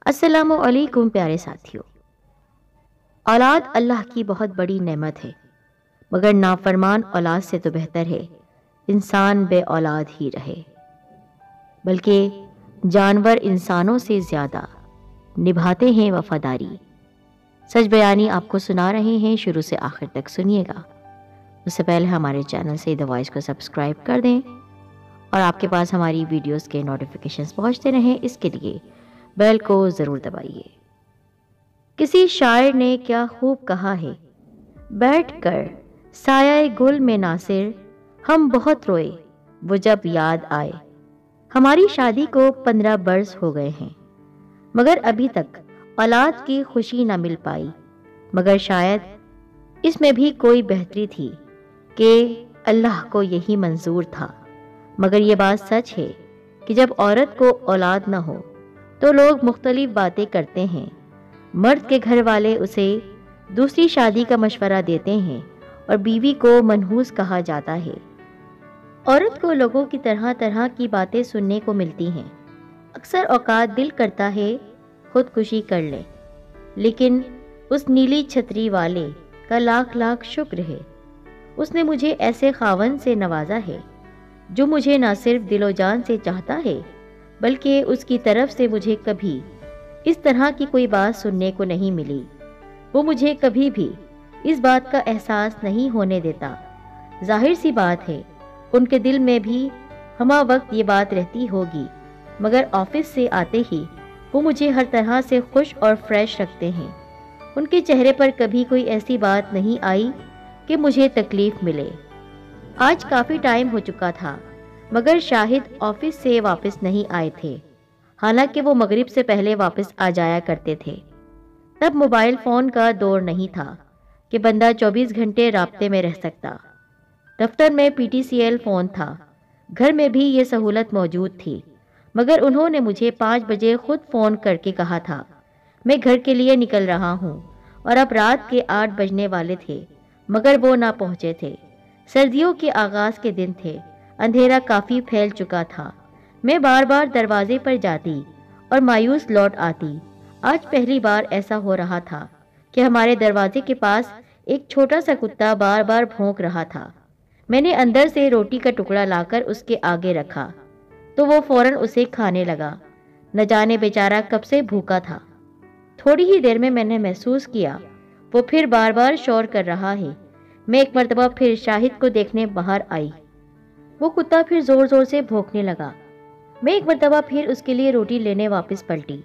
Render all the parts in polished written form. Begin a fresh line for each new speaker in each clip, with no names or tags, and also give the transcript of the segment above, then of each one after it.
السلام علیکم پیارے ساتھیوں۔ اولاد اللہ کی بہت بڑی نعمت ہے، مگر نافرمان اولاد سے تو بہتر ہے انسان بے اولاد ہی رہے، بلکہ جانور انسانوں سے زیادہ نبھاتے ہیں وفاداری۔ سچ بیانی آپ کو سنا رہے ہیں، شروع سے آخر تک سنیے گا۔ اس سے پہلے ہمارے چینل سے دا وائس کو سبسکرائب کر دیں اور آپ کے پاس ہماری ویڈیوز کے نوٹیفیکیشنز پہنچتے رہیں، اس کے لیے بیل کو ضرور دبائیے۔ کسی شاعر نے کیا خوب کہا ہے، بیٹھ کر سایہ گل میں ناصر ہم بہت روئے وہ جب یاد آئے۔ ہماری شادی کو 15 برس ہو گئے ہیں، مگر ابھی تک اولاد کی خوشی نہ مل پائی، مگر شاید اس میں بھی کوئی بہتری تھی کہ اللہ کو یہی منظور تھا۔ مگر یہ بات سچ ہے کہ جب عورت کو اولاد نہ ہو تو لوگ مختلف باتیں کرتے ہیں۔ مرد کے گھر والے اسے دوسری شادی کا مشورہ دیتے ہیں اور بیوی کو منحوس کہا جاتا ہے۔ عورت کو لوگوں کی طرح طرح کی باتیں سننے کو ملتی ہیں۔ اکثر اوقات دل کرتا ہے خودکشی کر لے، لیکن اس نیلی چھتری والے کا لاکھ لاکھ شکر ہے، اس نے مجھے ایسے خاوند سے نوازا ہے جو مجھے نہ صرف دل و جان سے چاہتا ہے، بلکہ اس کی طرف سے مجھے کبھی اس طرح کی کوئی بات سننے کو نہیں ملی۔ وہ مجھے کبھی بھی اس بات کا احساس نہیں ہونے دیتا۔ ظاہر سی بات ہے ان کے دل میں بھی ہمہ وقت یہ بات رہتی ہوگی، مگر آفس سے آتے ہی وہ مجھے ہر طرح سے خوش اور فریش رکھتے ہیں۔ ان کے چہرے پر کبھی کوئی ایسی بات نہیں آئی کہ مجھے تکلیف ملے۔ آج کافی ٹائم ہو چکا تھا، مگر شاہد آفس سے واپس نہیں آئے تھے، حالانکہ وہ مغرب سے پہلے واپس آ جایا کرتے تھے۔ تب موبائل فون کا دور نہیں تھا کہ بندہ 24 گھنٹے رابطے میں رہ سکتا۔ دفتر میں PTCL فون تھا، گھر میں بھی یہ سہولت موجود تھی، مگر انہوں نے مجھے 5 بجے خود فون کر کے کہا تھا میں گھر کے لیے نکل رہا ہوں، اور اب رات کے 8 بجنے والے تھے مگر وہ نہ پہنچے تھے۔ سردیوں کے آغاز کے دن تھے، اندھیرا کافی پھیل چکا تھا۔ میں بار بار دروازے پر جاتی اور مایوس لوٹ آتی۔ آج پہلی بار ایسا ہو رہا تھا کہ ہمارے دروازے کے پاس ایک چھوٹا سا کتا بار بار بھونک رہا تھا۔ میں نے اندر سے روٹی کا ٹکڑا لا کر اس کے آگے رکھا تو وہ فوراً اسے کھانے لگا، نہ جانے بیچارہ کب سے بھوکا تھا۔ تھوڑی ہی دیر میں نے محسوس کیا وہ پھر بار بار شور کر رہا ہے۔ میں ایک مرتبہ پھر شاہد کو دیکھنے باہر آئی، وہ کتا پھر زور زور سے بھونکنے لگا۔ میں ایک مرتبہ پھر اس کے لیے روٹی لینے واپس پلٹی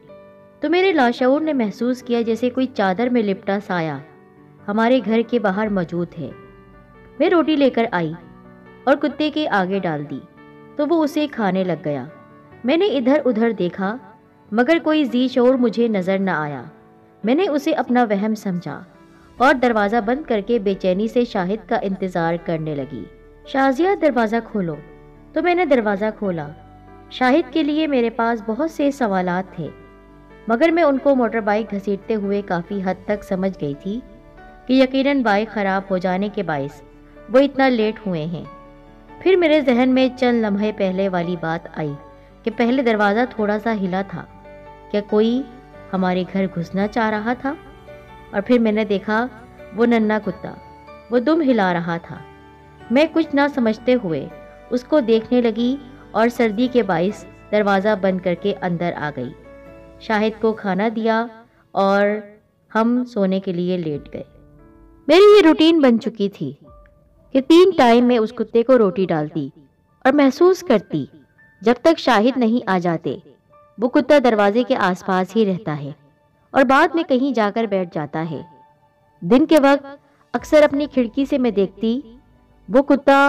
تو میرے لاشعور نے محسوس کیا جیسے کوئی چادر میں لپٹا سایہ ہمارے گھر کے باہر موجود ہے۔ میں روٹی لے کر آئی اور کتے کے آگے ڈال دی تو وہ اسے کھانے لگ گیا۔ میں نے ادھر ادھر دیکھا مگر کوئی ذی شعور مجھے نظر نہ آیا۔ میں نے اسے اپنا وہم سمجھا اور دروازہ بند کر کے بے چینی سے شاہد کا انتظار کرنے لگی۔ شازیہ دروازہ کھولو، تو میں نے دروازہ کھولا۔ شاہد کے لیے میرے پاس بہت سے سوالات تھے، مگر میں ان کو موٹر بائک گھسیٹتے ہوئے کافی حد تک سمجھ گئی تھی کہ یقیناً بائک خراب ہو جانے کے باعث وہ اتنا لیٹ ہوئے ہیں۔ پھر میرے ذہن میں چند لمحے پہلے والی بات آئی کہ پہلے دروازہ تھوڑا سا ہلا تھا، کیا کوئی ہمارے گھر گھسنا چاہ رہا تھا؟ اور پھر میں نے دیکھا وہ ننھا کتا، وہ دم ہلا رہا تھا۔ میں کچھ نہ سمجھتے ہوئے اس کو دیکھنے لگی اور سردی کے باعث دروازہ بند کر کے اندر آ گئی۔ شاہد کو کھانا دیا اور ہم سونے کے لیے لیٹ گئے۔ میری یہ روٹین بن چکی تھی کہ 3 ٹائم میں اس کتے کو روٹی ڈالتی اور محسوس کرتی جب تک شاہد نہیں آ جاتے وہ کتا دروازے کے آس پاس ہی رہتا ہے اور بعد میں کہیں جا کر بیٹھ جاتا ہے۔ دن کے وقت اکثر اپنی کھڑکی سے میں دیکھتی وہ کتا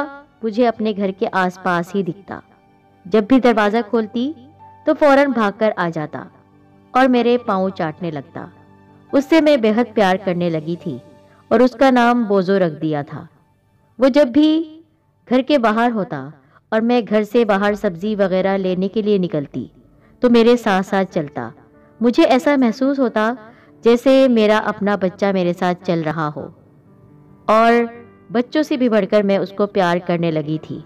مجھے اپنے گھر کے آس پاس ہی دکھتا۔ جب بھی دروازہ کھولتی تو فوراً بھاگ کر آ جاتا اور میرے پاؤں چاٹنے لگتا۔ اس سے میں بے حد پیار کرنے لگی تھی اور اس کا نام بوزو رکھ دیا تھا۔ وہ جب بھی گھر کے باہر ہوتا اور میں گھر سے باہر سبزی وغیرہ لینے کے لیے نکلتی تو میرے ساتھ ساتھ چلتا۔ مجھے ایسا محسوس ہوتا جیسے میرا اپنا بچہ میرے ساتھ چل رہا ہو، اور بچوں سے بھی بڑھ کر میں اس کو پیار کرنے لگی تھی۔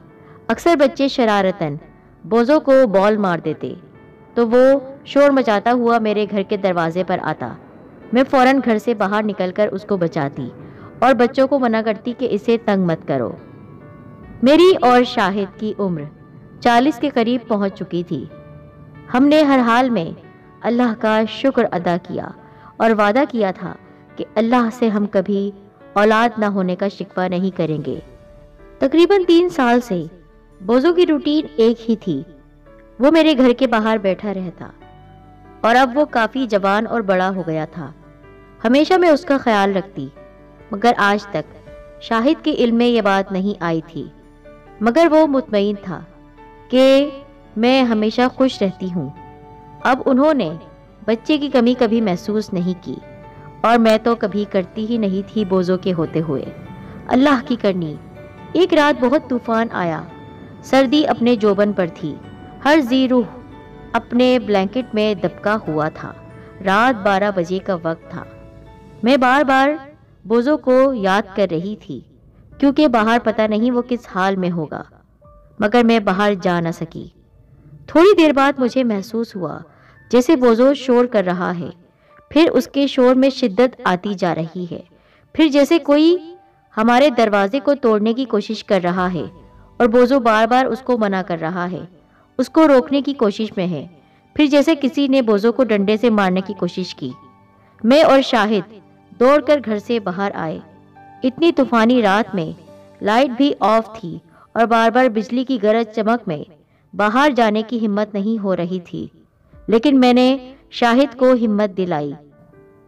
اکثر بچے شرارتاً بوزو کو بال مار دیتے تو وہ شور مچاتا ہوا میرے گھر کے دروازے پر آتا۔ میں فوراً گھر سے باہر نکل کر اس کو بچاتی اور بچوں کو منع کرتی کہ اسے تنگ مت کرو۔ میری اور شاہد کی عمر 40 کے قریب پہنچ چکی تھی۔ ہم نے ہر حال میں اللہ کا شکر ادا کیا اور وعدہ کیا تھا کہ اللہ سے ہم کبھی اولاد نہ ہونے کا شکوہ نہیں کریں گے۔ تقریباً 3 سال سے بوزو کی روٹین ایک ہی تھی۔ وہ میرے گھر کے باہر بیٹھا رہتا اور اب وہ کافی جوان اور بڑا ہو گیا تھا۔ ہمیشہ میں اس کا خیال رکھتی، مگر آج تک شاہد کے علم میں یہ بات نہیں آئی تھی، مگر وہ مطمئن تھا کہ میں ہمیشہ خوش رہتی ہوں۔ اب انہوں نے بچے کی کمی کبھی محسوس نہیں کی اور میں تو کبھی کرتی ہی نہیں تھی بوزو کے ہوتے ہوئے۔ اللہ کی کرنی، ایک رات بہت طوفان آیا۔ سردی اپنے جوبن پر تھی، ہر ذی روح اپنے بلینکٹ میں دبکا ہوا تھا۔ رات 12 بجے کا وقت تھا۔ میں بار بار بوزو کو یاد کر رہی تھی کیونکہ باہر پتہ نہیں وہ کس حال میں ہوگا، مگر میں باہر جا نہ سکی۔ تھوڑی دیر بعد مجھے محسوس ہوا جیسے بوزو شور کر رہا ہے، پھر اس کے شور میں شدت آتی جا رہی ہے، پھر جیسے کوئی ہمارے دروازے کو توڑنے کی کوشش کر رہا ہے اور بوزو بار بار اس کو منع کر رہا ہے، اس کو روکنے کی کوشش میں ہے، پھر جیسے کسی نے بوزو کو ڈنڈے سے مارنے کی کوشش کی۔ میں اور شاہد دوڑ کر گھر سے باہر آئے۔ اتنی طوفانی رات میں لائٹ بھی آف تھی اور بار بار بجلی کی گرج چمک میں باہر جانے کی ہمت نہیں ہو رہی تھی، لیکن میں نے شاہد کو ہمت دلائی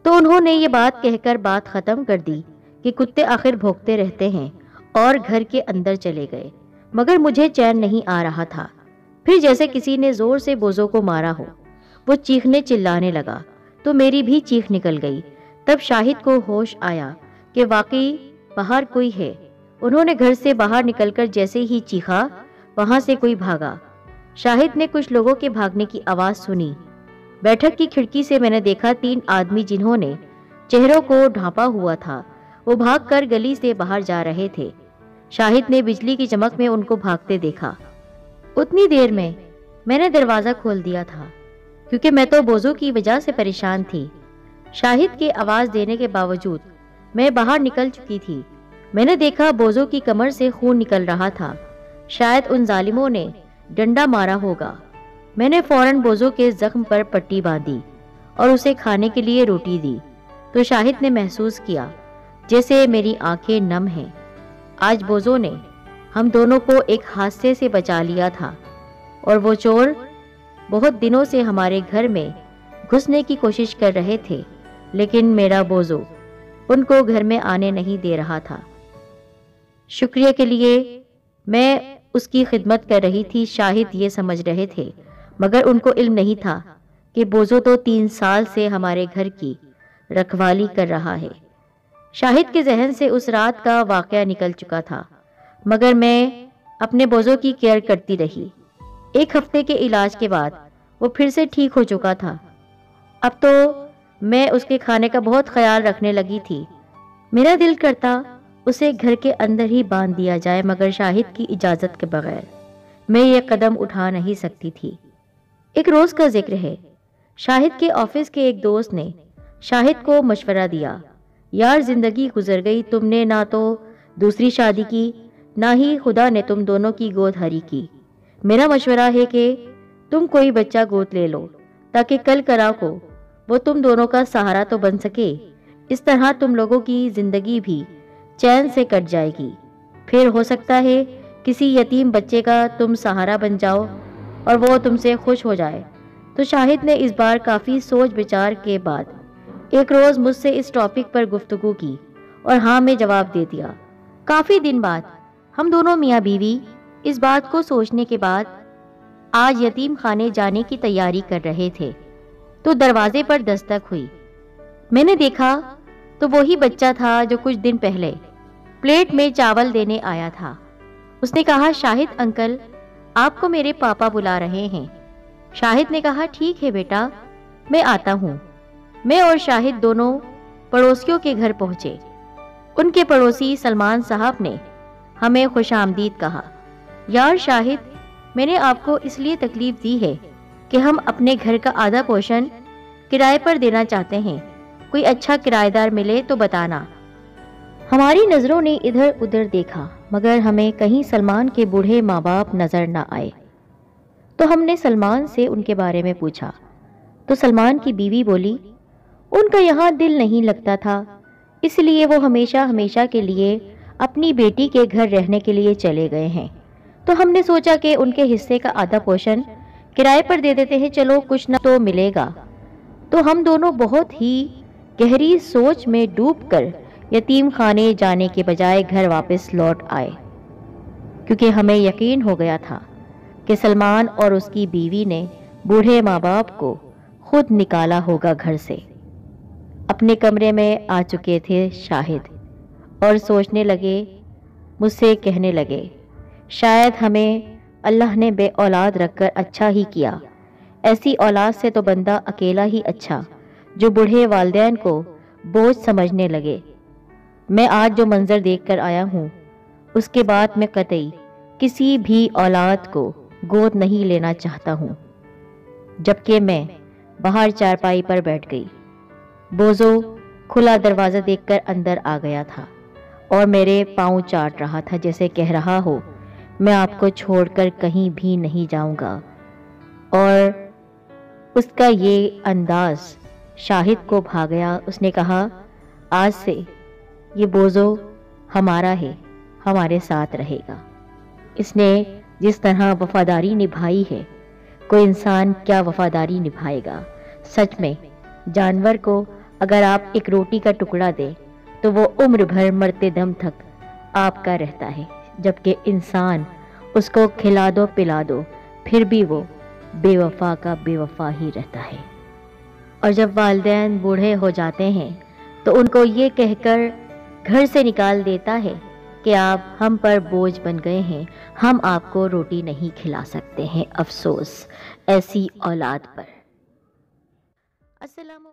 تو انہوں نے یہ بات کہہ کر بات ختم کر دی کہ کتے آخر بھونکتے رہتے ہیں، اور گھر کے اندر چلے گئے۔ مگر مجھے چین نہیں آ رہا تھا۔ پھر جیسے کسی نے زور سے بوزو کو مارا ہو، وہ چیخنے چلانے لگا تو میری بھی چیخ نکل گئی۔ تب شاہد کو ہوش آیا کہ واقعی باہر کوئی ہے۔ انہوں نے گھر سے باہر نکل کر جیسے ہی چیخا، وہاں سے کوئی بھاگا۔ شاہد نے کچھ لوگوں کے بھاگنے کی آواز سنی۔ بیٹھک کی کھڑکی سے میں نے دیکھا 3 آدمی جنہوں نے چہروں کو ڈھانپا ہوا تھا، وہ بھاگ کر گلی سے باہر جا رہے تھے۔ شاہد نے بجلی کی چمک میں ان کو بھاگتے دیکھا۔ اتنی دیر میں نے دروازہ کھول دیا تھا کیونکہ میں تو بوزو کی وجہ سے پریشان تھی۔ شاہد کے آواز دینے کے باوجود میں باہر نکل چکی تھی۔ میں نے دیکھا بوزو کی کمر سے خون نکل رہا تھا، شاید ان ظالموں نے ڈنڈا مارا ہوگا۔ میں نے فوراً بوزو کے زخم پر پٹی باندھی اور اسے کھانے کے لیے روٹی دی تو شاہد نے محسوس کیا جیسے میری آنکھیں نم ہیں۔ آج بوزو نے ہم دونوں کو ایک حادثے سے بچا لیا تھا، اور وہ چور بہت دنوں سے ہمارے گھر میں گھسنے کی کوشش کر رہے تھے، لیکن میرا بوزو ان کو گھر میں آنے نہیں دے رہا تھا۔ شکریہ کے لیے میں اس کی خدمت کر رہی تھی، شاہد یہ سمجھ رہے تھے، مگر ان کو علم نہیں تھا کہ بوزو تو 3 سال سے ہمارے گھر کی رکھوالی کر رہا ہے۔ شاہد کے ذہن سے اس رات کا واقعہ نکل چکا تھا، مگر میں اپنے بوزو کی کیئر کرتی رہی۔ 1 ہفتے کے علاج کے بعد وہ پھر سے ٹھیک ہو چکا تھا۔ اب تو میں اس کے کھانے کا بہت خیال رکھنے لگی تھی۔ میرا دل کرتا اسے گھر کے اندر ہی باندھ دیا جائے، مگر شاہد کی اجازت کے بغیر میں یہ قدم اٹھا نہیں سکتی تھی۔ ایک روز کا ذکر ہے، شاہد کے آفس کے ایک دوست نے شاہد کو مشورہ دیا، یار زندگی گزر گئی، تم نے نہ تو دوسری شادی کی، نہ ہی خدا نے تم دونوں کی گود ہری کی۔ میرا مشورہ ہے کہ تم کوئی بچہ گود لے لو تاکہ کل کرا کو وہ تم دونوں کا سہارا تو بن سکے۔ اس طرح تم لوگوں کی زندگی بھی چین سے کٹ جائے گی، پھر ہو سکتا ہے کسی یتیم بچے کا تم سہارا بن جاؤ اور وہ تم سے خوش ہو جائے۔ تو شاہد نے اس بار کافی سوچ بچار کے بعد ایک روز مجھ سے اس ٹاپک پر گفتگو کی اور ہاں میں جواب دے دیا۔ کافی دن بعد ہم دونوں میاں بیوی اس بات کو سوچنے کے بعد آج یتیم خانے جانے کی تیاری کر رہے تھے تو دروازے پر دستک ہوئی۔ میں نے دیکھا تو وہی بچہ تھا جو کچھ دن پہلے پلیٹ میں چاول دینے آیا تھا۔ اس نے کہا، شاہد انکل آپ کو میرے پاپا بلا رہے ہیں۔ شاہد نے کہا، ٹھیک ہے بیٹا، میں آتا ہوں۔ میں اور شاہد دونوں پڑوسیوں کے گھر پہنچے۔ ان کے پڑوسی سلمان صاحب نے ہمیں خوش آمدید کہا۔ یار شاہد، میں نے آپ کو اس لیے تکلیف دی ہے کہ ہم اپنے گھر کا آدھا پورشن کرائے پر دینا چاہتے ہیں، کوئی اچھا کرایہ دار ملے تو بتانا۔ ہماری نظروں نے ادھر ادھر دیکھا مگر ہمیں کہیں سلمان کے بوڑھے ماں باپ نظر نہ آئے، تو ہم نے سلمان سے ان کے بارے میں پوچھا تو سلمان کی بیوی بولی ان کا یہاں دل نہیں لگتا تھا، اس لیے وہ ہمیشہ ہمیشہ کے لیے اپنی بیٹی کے گھر رہنے کے لیے چلے گئے ہیں، تو ہم نے سوچا کہ ان کے حصے کا آدھا پورشن کرائے پر دے دیتے ہیں، چلو کچھ نہ تو ملے گا۔ تو ہم دونوں بہت ہی گہری سوچ میں ڈوب کر یتیم خانے جانے کے بجائے گھر واپس لوٹ آئے، کیونکہ ہمیں یقین ہو گیا تھا کہ سلمان اور اس کی بیوی نے بوڑھے ماں باپ کو خود نکالا ہوگا گھر سے۔ اپنے کمرے میں آ چکے تھے شاہد اور سوچنے لگے، مجھ سے کہنے لگے شاید ہمیں اللہ نے بے اولاد رکھ کر اچھا ہی کیا، ایسی اولاد سے تو بندہ اکیلا ہی اچھا جو بوڑھے والدین کو بوجھ سمجھنے لگے۔ میں آج جو منظر دیکھ کر آیا ہوں اس کے بعد میں قطعی کسی بھی اولاد کو گود نہیں لینا چاہتا ہوں۔ جبکہ میں باہر چارپائی پر بیٹھ گئی، بوزو کھلا دروازہ دیکھ کر اندر آ گیا تھا اور میرے پاؤں چاٹ رہا تھا، جیسے کہہ رہا ہو میں آپ کو چھوڑ کر کہیں بھی نہیں جاؤں گا۔ اور اس کا یہ انداز شاہد کو بھا گیا۔ اس نے کہا آج سے یہ بوزو ہمارا ہے، ہمارے ساتھ رہے گا۔ اس نے جس طرح وفاداری نبھائی ہے کوئی انسان کیا وفاداری نبھائے گا۔ سچ میں جانور کو اگر آپ ایک روٹی کا ٹکڑا دیں تو وہ عمر بھر مرتے دم تک آپ کا رہتا ہے، جبکہ انسان اس کو کھلا دو پلا دو پھر بھی وہ بے وفا کا بے وفا ہی رہتا ہے۔ اور جب والدین بوڑھے ہو جاتے ہیں تو ان کو یہ کہہ کر گھر سے نکال دیتا ہے کہ آپ ہم پر بوجھ بن گئے ہیں، ہم آپ کو روٹی نہیں کھلا سکتے ہیں۔ افسوس ایسی اولاد پر۔ السلام